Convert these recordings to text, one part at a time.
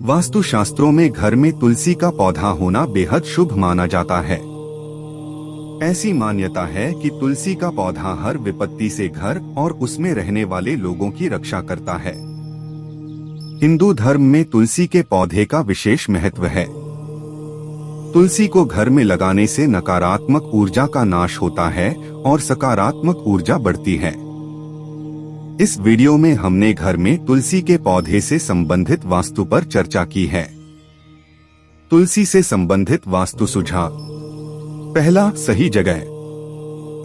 वास्तु शास्त्रों में घर में तुलसी का पौधा होना बेहद शुभ माना जाता है। ऐसी मान्यता है कि तुलसी का पौधा हर विपत्ति से घर और उसमें रहने वाले लोगों की रक्षा करता है। हिंदू धर्म में तुलसी के पौधे का विशेष महत्व है। तुलसी को घर में लगाने से नकारात्मक ऊर्जा का नाश होता है और सकारात्मक ऊर्जा बढ़ती है। इस वीडियो में हमने घर में तुलसी के पौधे से संबंधित वास्तु पर चर्चा की है। तुलसी से संबंधित वास्तु सुझाव। पहला, सही जगह।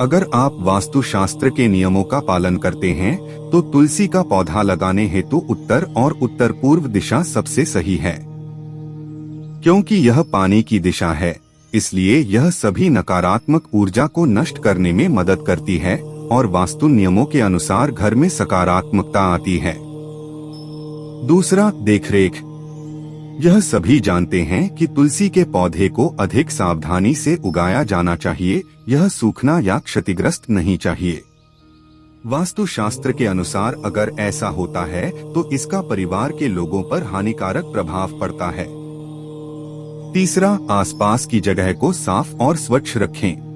अगर आप वास्तु शास्त्र के नियमों का पालन करते हैं तो तुलसी का पौधा लगाने हेतु उत्तर और उत्तर पूर्व दिशा सबसे सही है। क्योंकि यह पानी की दिशा है, इसलिए यह सभी नकारात्मक ऊर्जा को नष्ट करने में मदद करती है और वास्तु नियमों के अनुसार घर में सकारात्मकता आती है। दूसरा, देखरेख। यह सभी जानते हैं कि तुलसी के पौधे को अधिक सावधानी से उगाया जाना चाहिए। यह सूखना या क्षतिग्रस्त नहीं चाहिए। वास्तु शास्त्र के अनुसार अगर ऐसा होता है तो इसका परिवार के लोगों पर हानिकारक प्रभाव पड़ता है। तीसरा, आसपास की जगह को साफ और स्वच्छ रखें।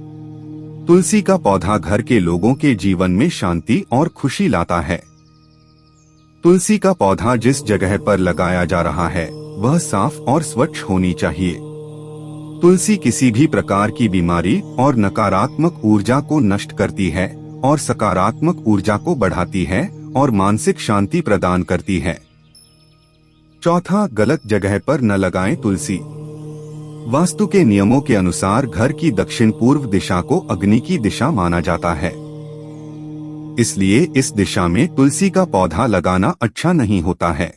तुलसी का पौधा घर के लोगों के जीवन में शांति और खुशी लाता है। तुलसी का पौधा जिस जगह पर लगाया जा रहा है वह साफ और स्वच्छ होनी चाहिए। तुलसी किसी भी प्रकार की बीमारी और नकारात्मक ऊर्जा को नष्ट करती है और सकारात्मक ऊर्जा को बढ़ाती है और मानसिक शांति प्रदान करती है। चौथा, गलत जगह पर न लगाएं तुलसी। वास्तु के नियमों के अनुसार घर की दक्षिण पूर्व दिशा को अग्नि की दिशा माना जाता है। इसलिए इस दिशा में तुलसी का पौधा लगाना अच्छा नहीं होता है।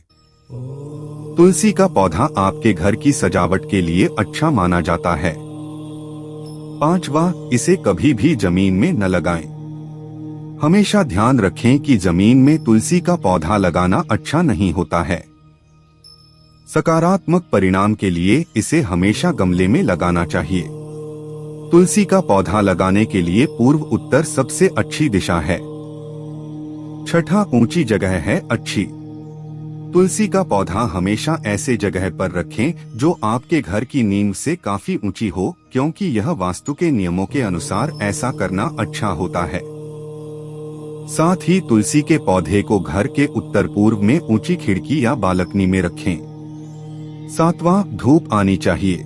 तुलसी का पौधा आपके घर की सजावट के लिए अच्छा माना जाता है। पांचवा, इसे कभी भी जमीन में न लगाएं। हमेशा ध्यान रखें कि जमीन में तुलसी का पौधा लगाना अच्छा नहीं होता है। सकारात्मक परिणाम के लिए इसे हमेशा गमले में लगाना चाहिए। तुलसी का पौधा लगाने के लिए पूर्व उत्तर सबसे अच्छी दिशा है। छठा, ऊंची जगह है अच्छी। तुलसी का पौधा हमेशा ऐसे जगह पर रखें जो आपके घर की नींव से काफी ऊंची हो, क्योंकि यह वास्तु के नियमों के अनुसार ऐसा करना अच्छा होता है। साथ ही तुलसी के पौधे को घर के उत्तर पूर्व में ऊंची खिड़की या बालकनी में रखें। सातवां, धूप आनी चाहिए।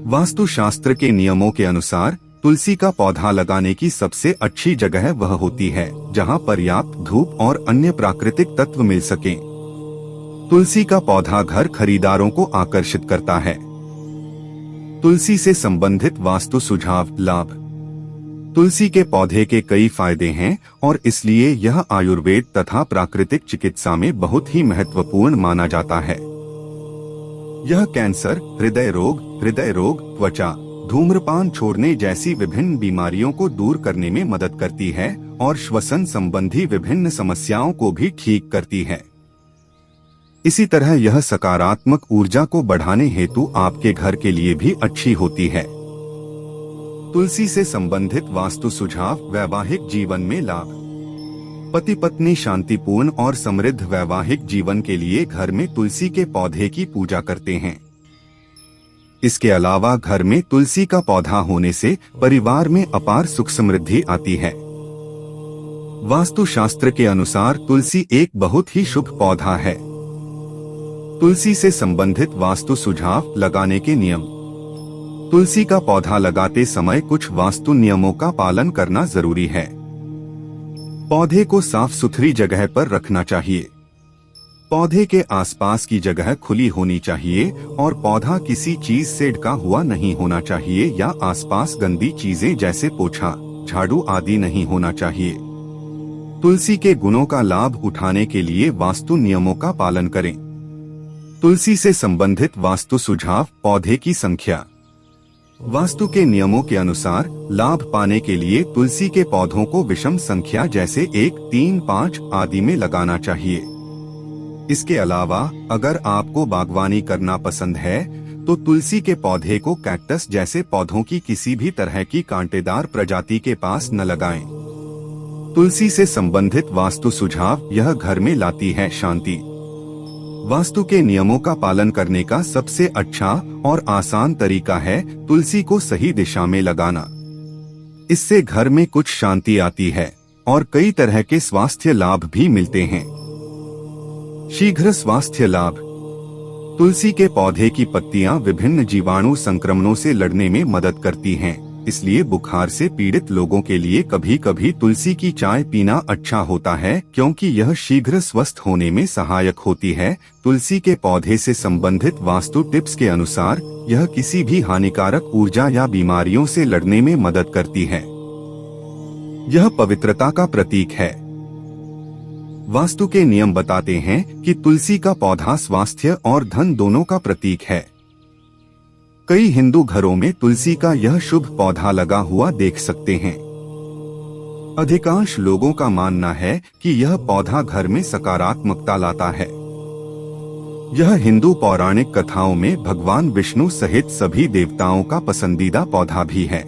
वास्तु शास्त्र के नियमों के अनुसार तुलसी का पौधा लगाने की सबसे अच्छी जगह वह होती है जहां पर्याप्त धूप और अन्य प्राकृतिक तत्व मिल सकें। तुलसी का पौधा घर खरीदारों को आकर्षित करता है। तुलसी से संबंधित वास्तु सुझाव। लाभ। तुलसी के पौधे के कई फायदे हैं और इसलिए यह आयुर्वेद तथा प्राकृतिक चिकित्सा में बहुत ही महत्वपूर्ण माना जाता है। यह कैंसर, हृदय रोग, त्वचा, धूम्रपान छोड़ने जैसी विभिन्न बीमारियों को दूर करने में मदद करती है और श्वसन संबंधी विभिन्न समस्याओं को भी ठीक करती है। इसी तरह यह सकारात्मक ऊर्जा को बढ़ाने हेतु आपके घर के लिए भी अच्छी होती है। तुलसी से संबंधित वास्तु सुझाव। वैवाहिक जीवन में लाभ। पति पत्नी शांतिपूर्ण और समृद्ध वैवाहिक जीवन के लिए घर में तुलसी के पौधे की पूजा करते हैं। इसके अलावा घर में तुलसी का पौधा होने से परिवार में अपार सुख समृद्धि आती है। वास्तु शास्त्र के अनुसार तुलसी एक बहुत ही शुभ पौधा है। तुलसी से संबंधित वास्तु सुझाव। लगाने के नियम। तुलसी का पौधा लगाते समय कुछ वास्तु नियमों का पालन करना जरूरी है। पौधे को साफ सुथरी जगह पर रखना चाहिए। पौधे के आसपास की जगह खुली होनी चाहिए और पौधा किसी चीज से ढका हुआ नहीं होना चाहिए या आसपास गंदी चीजें जैसे पोछा, झाड़ू आदि नहीं होना चाहिए। तुलसी के गुणों का लाभ उठाने के लिए वास्तु नियमों का पालन करें। तुलसी से संबंधित वास्तु सुझाव। पौधे की संख्या। वास्तु के नियमों के अनुसार लाभ पाने के लिए तुलसी के पौधों को विषम संख्या जैसे 1, 3, 5 आदि में लगाना चाहिए। इसके अलावा अगर आपको बागवानी करना पसंद है तो तुलसी के पौधे को कैक्टस जैसे पौधों की किसी भी तरह की कांटेदार प्रजाति के पास न लगाएं। तुलसी से संबंधित वास्तु सुझाव। यह घर में लाती है शांति। वास्तु के नियमों का पालन करने का सबसे अच्छा और आसान तरीका है तुलसी को सही दिशा में लगाना। इससे घर में कुछ शांति आती है और कई तरह के स्वास्थ्य लाभ भी मिलते हैं। शीघ्र स्वास्थ्य लाभ। तुलसी के पौधे की पत्तियां विभिन्न जीवाणु संक्रमणों से लड़ने में मदद करती हैं, इसलिए बुखार से पीड़ित लोगों के लिए कभी कभी तुलसी की चाय पीना अच्छा होता है, क्योंकि यह शीघ्र स्वस्थ होने में सहायक होती है। तुलसी के पौधे से संबंधित वास्तु टिप्स के अनुसार यह किसी भी हानिकारक ऊर्जा या बीमारियों से लड़ने में मदद करती है। यह पवित्रता का प्रतीक है। वास्तु के नियम बताते हैं कि तुलसी का पौधा स्वास्थ्य और धन दोनों का प्रतीक है। कई हिंदू घरों में तुलसी का यह शुभ पौधा लगा हुआ देख सकते हैं। अधिकांश लोगों का मानना है कि यह पौधा घर में सकारात्मकता लाता है। यह हिंदू पौराणिक कथाओं में भगवान विष्णु सहित सभी देवताओं का पसंदीदा पौधा भी है।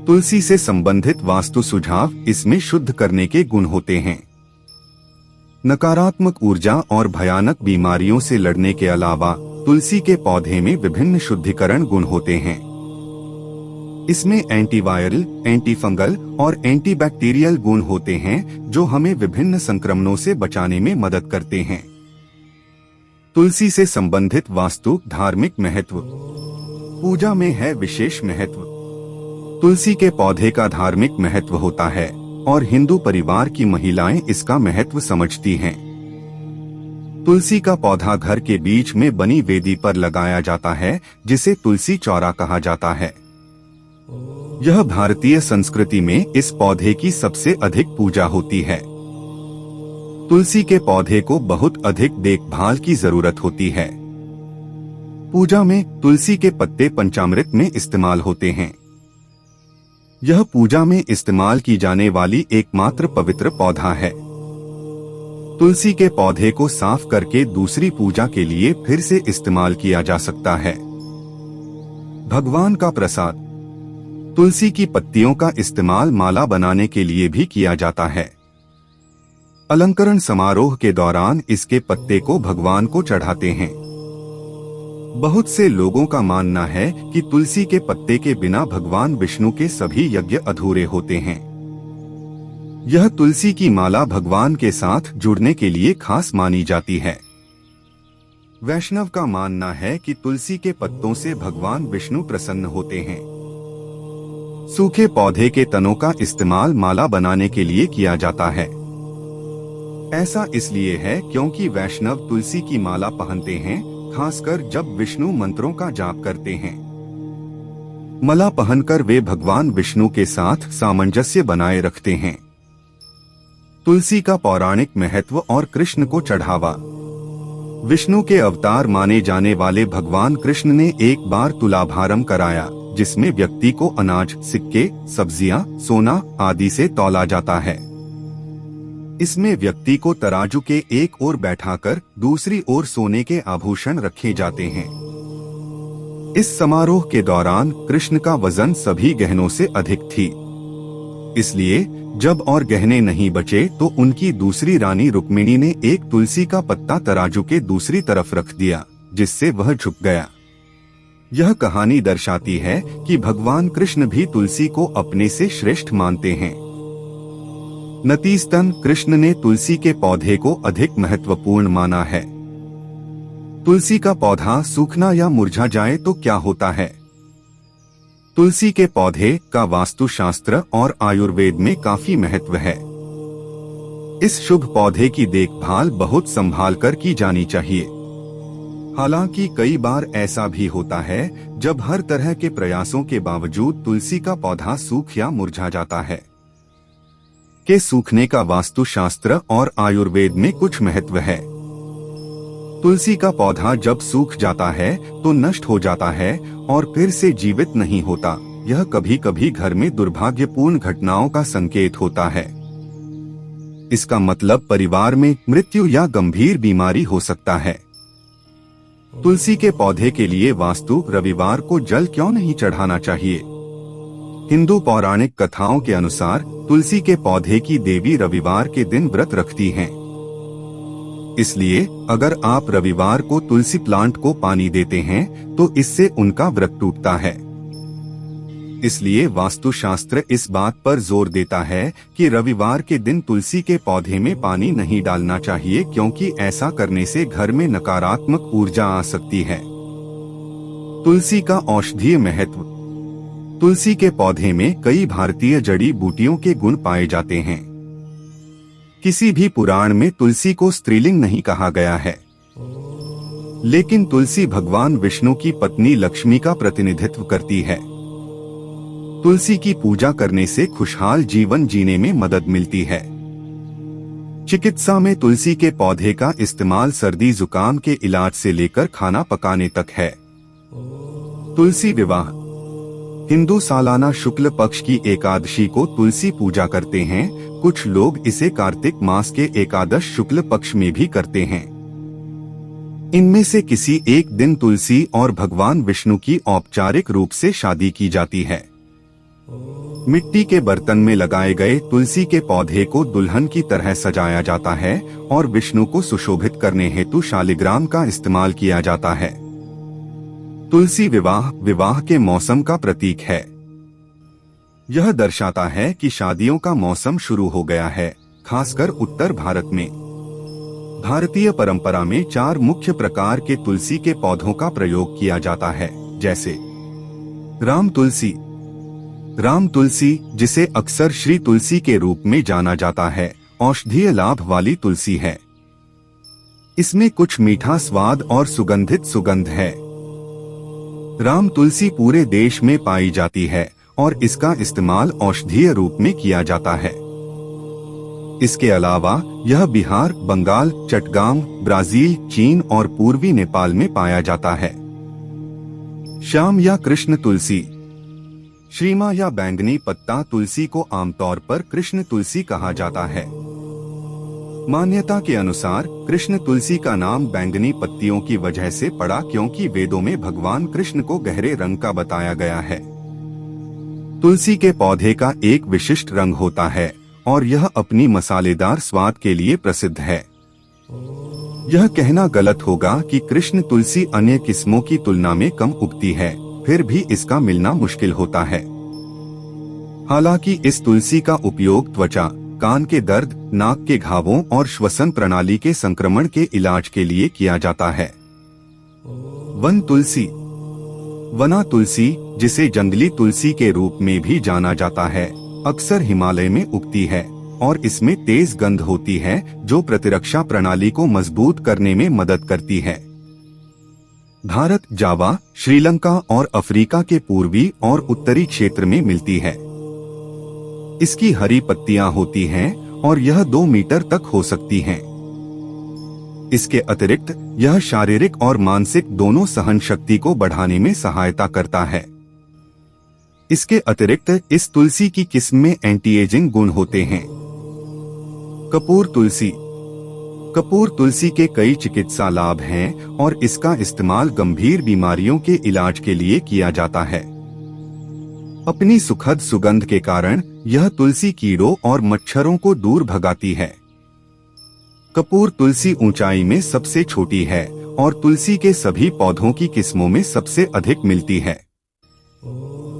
तुलसी से संबंधित वास्तु सुझाव। इसमें शुद्ध करने के गुण होते हैं। नकारात्मक ऊर्जा और भयानक बीमारियों से लड़ने के अलावा तुलसी के पौधे में विभिन्न शुद्धिकरण गुण होते हैं। इसमें एंटीवायरल, एंटीफंगल और एंटीबैक्टीरियल गुण होते हैं, जो हमें विभिन्न संक्रमणों से बचाने में मदद करते हैं। तुलसी से संबंधित वास्तु धार्मिक महत्व। पूजा में है विशेष महत्व। तुलसी के पौधे का धार्मिक महत्व होता है और हिंदू परिवार की महिलाएं इसका महत्व समझती हैं। तुलसी का पौधा घर के बीच में बनी वेदी पर लगाया जाता है, जिसे तुलसी चौरा कहा जाता है। यह भारतीय संस्कृति में इस पौधे की सबसे अधिक पूजा होती है। तुलसी के पौधे को बहुत अधिक देखभाल की जरूरत होती है। पूजा में तुलसी के पत्ते पंचामृत में इस्तेमाल होते हैं। यह पूजा में इस्तेमाल की जाने वाली एकमात्र पवित्र पौधा है। तुलसी के पौधे को साफ करके दूसरी पूजा के लिए फिर से इस्तेमाल किया जा सकता है। भगवान का प्रसाद। तुलसी की पत्तियों का इस्तेमाल माला बनाने के लिए भी किया जाता है। अलंकरण समारोह के दौरान इसके पत्ते को भगवान को चढ़ाते हैं। बहुत से लोगों का मानना है कि तुलसी के पत्ते के बिना भगवान विष्णु के सभी यज्ञ अधूरे होते हैं। यह तुलसी की माला भगवान के साथ जुड़ने के लिए खास मानी जाती है। वैष्णव का मानना है कि तुलसी के पत्तों से भगवान विष्णु प्रसन्न होते हैं। सूखे पौधे के तनों का इस्तेमाल माला बनाने के लिए किया जाता है। ऐसा इसलिए है क्योंकि वैष्णव तुलसी की माला पहनते हैं, खासकर जब विष्णु मंत्रों का जाप करते हैं। माला पहनकर वे भगवान विष्णु के साथ सामंजस्य बनाए रखते हैं। तुलसी का पौराणिक महत्व और कृष्ण को चढ़ावा। विष्णु के अवतार माने जाने वाले भगवान कृष्ण ने एक बार तुलाभारम कराया, जिसमें व्यक्ति को अनाज, सिक्के, सब्जियां, सोना आदि से तौला जाता है। इसमें व्यक्ति को तराजू के एक ओर बैठाकर दूसरी ओर सोने के आभूषण रखे जाते हैं। इस समारोह के दौरान कृष्ण का वजन सभी गहनों से अधिक थी। इसलिए जब और गहने नहीं बचे तो उनकी दूसरी रानी रुक्मिणी ने एक तुलसी का पत्ता तराजू के दूसरी तरफ रख दिया, जिससे वह झुक गया। यह कहानी दर्शाती है कि भगवान कृष्ण भी तुलसी को अपने से श्रेष्ठ मानते हैं। नतीजतन कृष्ण ने तुलसी के पौधे को अधिक महत्वपूर्ण माना है। तुलसी का पौधा सूखना या मुरझा जाए तो क्या होता है? तुलसी के पौधे का वास्तुशास्त्र और आयुर्वेद में काफी महत्व है। इस शुभ पौधे की देखभाल बहुत संभाल कर की जानी चाहिए। हालांकि कई बार ऐसा भी होता है जब हर तरह के प्रयासों के बावजूद तुलसी का पौधा सूख या मुरझा जाता है। के सूखने का वास्तुशास्त्र और आयुर्वेद में कुछ महत्व है। तुलसी का पौधा जब सूख जाता है तो नष्ट हो जाता है और फिर से जीवित नहीं होता। यह कभी कभी घर में दुर्भाग्यपूर्ण घटनाओं का संकेत होता है। इसका मतलब परिवार में मृत्यु या गंभीर बीमारी हो सकता है। तुलसी के पौधे के लिए वास्तु रविवार को जल क्यों नहीं चढ़ाना चाहिए? हिंदू पौराणिक कथाओं के अनुसार तुलसी के पौधे की देवी रविवार के दिन व्रत रखती हैं। इसलिए अगर आप रविवार को तुलसी प्लांट को पानी देते हैं तो इससे उनका व्रत टूटता है। इसलिए वास्तुशास्त्र इस बात पर जोर देता है कि रविवार के दिन तुलसी के पौधे में पानी नहीं डालना चाहिए, क्योंकि ऐसा करने से घर में नकारात्मक ऊर्जा आ सकती है। तुलसी का औषधीय महत्व। तुलसी के पौधे में कई भारतीय जड़ी बूटियों के गुण पाए जाते हैं। किसी भी पुराण में तुलसी को स्त्रीलिंग नहीं कहा गया है, लेकिन तुलसी भगवान विष्णु की पत्नी लक्ष्मी का प्रतिनिधित्व करती है। तुलसी की पूजा करने से खुशहाल जीवन जीने में मदद मिलती है। चिकित्सा में तुलसी के पौधे का इस्तेमाल सर्दी जुकाम के इलाज से लेकर खाना पकाने तक है। तुलसी विवाह। हिंदू सालाना शुक्ल पक्ष की एकादशी को तुलसी पूजा करते हैं। कुछ लोग इसे कार्तिक मास के एकादश शुक्ल पक्ष में भी करते हैं। इनमें से किसी एक दिन तुलसी और भगवान विष्णु की औपचारिक रूप से शादी की जाती है। मिट्टी के बर्तन में लगाए गए तुलसी के पौधे को दुल्हन की तरह सजाया जाता है और विष्णु को सुशोभित करने हेतु शालिग्राम का इस्तेमाल किया जाता है। तुलसी विवाह विवाह के मौसम का प्रतीक है। यह दर्शाता है कि शादियों का मौसम शुरू हो गया है, खासकर उत्तर भारत में। भारतीय परंपरा में 4 मुख्य प्रकार के तुलसी के पौधों का प्रयोग किया जाता है, जैसे राम तुलसी। राम तुलसी, जिसे अक्सर श्री तुलसी के रूप में जाना जाता है, औषधीय लाभ वाली तुलसी है। इसमें कुछ मीठा स्वाद और सुगंधित सुगंध है। राम तुलसी पूरे देश में पाई जाती है और इसका इस्तेमाल औषधीय रूप में किया जाता है। इसके अलावा यह बिहार, बंगाल, चट्टगांव, ब्राजील, चीन और पूर्वी नेपाल में पाया जाता है। श्याम या कृष्ण तुलसी। श्रीमा या बैंगनी पत्ता तुलसी को आमतौर पर कृष्ण तुलसी कहा जाता है। मान्यता के अनुसार कृष्ण तुलसी का नाम बैंगनी पत्तियों की वजह से पड़ा, क्योंकि वेदों में भगवान कृष्ण को गहरे रंग का बताया गया है। तुलसी के पौधे का एक विशिष्ट रंग होता है और यह अपनी मसालेदार स्वाद के लिए प्रसिद्ध है। यह कहना गलत होगा कि कृष्ण तुलसी अन्य किस्मों की तुलना में कम उगती है, फिर भी इसका मिलना मुश्किल होता है। हालांकि इस तुलसी का उपयोग त्वचा, कान के दर्द, नाक के घावों और श्वसन प्रणाली के संक्रमण के इलाज के लिए किया जाता है। वन तुलसी। वना तुलसी, जिसे जंगली तुलसी के रूप में भी जाना जाता है, अक्सर हिमालय में उगती है और इसमें तेज गंध होती है जो प्रतिरक्षा प्रणाली को मजबूत करने में मदद करती है। भारत, जावा, श्रीलंका और अफ्रीका के पूर्वी और उत्तरी क्षेत्र में मिलती है। इसकी हरी पत्तियां होती हैं और यह 2 मीटर तक हो सकती हैं। इसके अतिरिक्त यह शारीरिक और मानसिक दोनों सहन शक्ति को बढ़ाने में सहायता करता है। इसके अतिरिक्त इस तुलसी की किस्म में एंटी एजिंग गुण होते हैं। कपूर तुलसी। कपूर तुलसी के कई चिकित्सा लाभ हैं और इसका इस्तेमाल गंभीर बीमारियों के इलाज के लिए किया जाता है। अपनी सुखद सुगंध के कारण यह तुलसी कीड़ों और मच्छरों को दूर भगाती है। कपूर तुलसी ऊंचाई में सबसे छोटी है और तुलसी के सभी पौधों की किस्मों में सबसे अधिक मिलती है।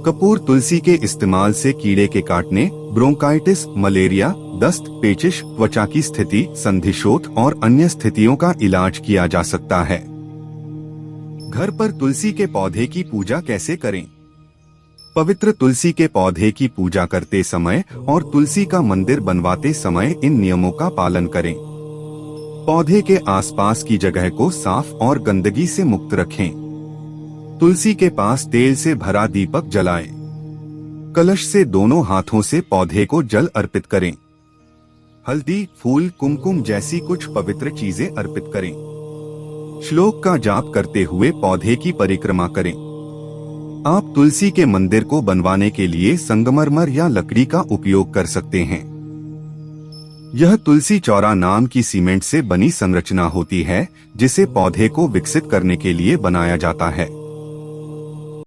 कपूर तुलसी के इस्तेमाल से कीड़े के काटने, ब्रोंकाइटिस, मलेरिया, दस्त, पेचिश, त्वचा की स्थिति, संधिशोथ और अन्य स्थितियों का इलाज किया जा सकता है। घर पर तुलसी के पौधे की पूजा कैसे करें? पवित्र तुलसी के पौधे की पूजा करते समय और तुलसी का मंदिर बनवाते समय इन नियमों का पालन करें। पौधे के आसपास की जगह को साफ और गंदगी से मुक्त रखें। तुलसी के पास तेल से भरा दीपक जलाएं। कलश से दोनों हाथों से पौधे को जल अर्पित करें। हल्दी, फूल, कुमकुम जैसी कुछ पवित्र चीजें अर्पित करें। श्लोक का जाप करते हुए पौधे की परिक्रमा करें। आप तुलसी के मंदिर को बनवाने के लिए संगमरमर या लकड़ी का उपयोग कर सकते हैं। यह तुलसी चौरा नाम की सीमेंट से बनी संरचना होती है जिसे पौधे को विकसित करने के लिए बनाया जाता है।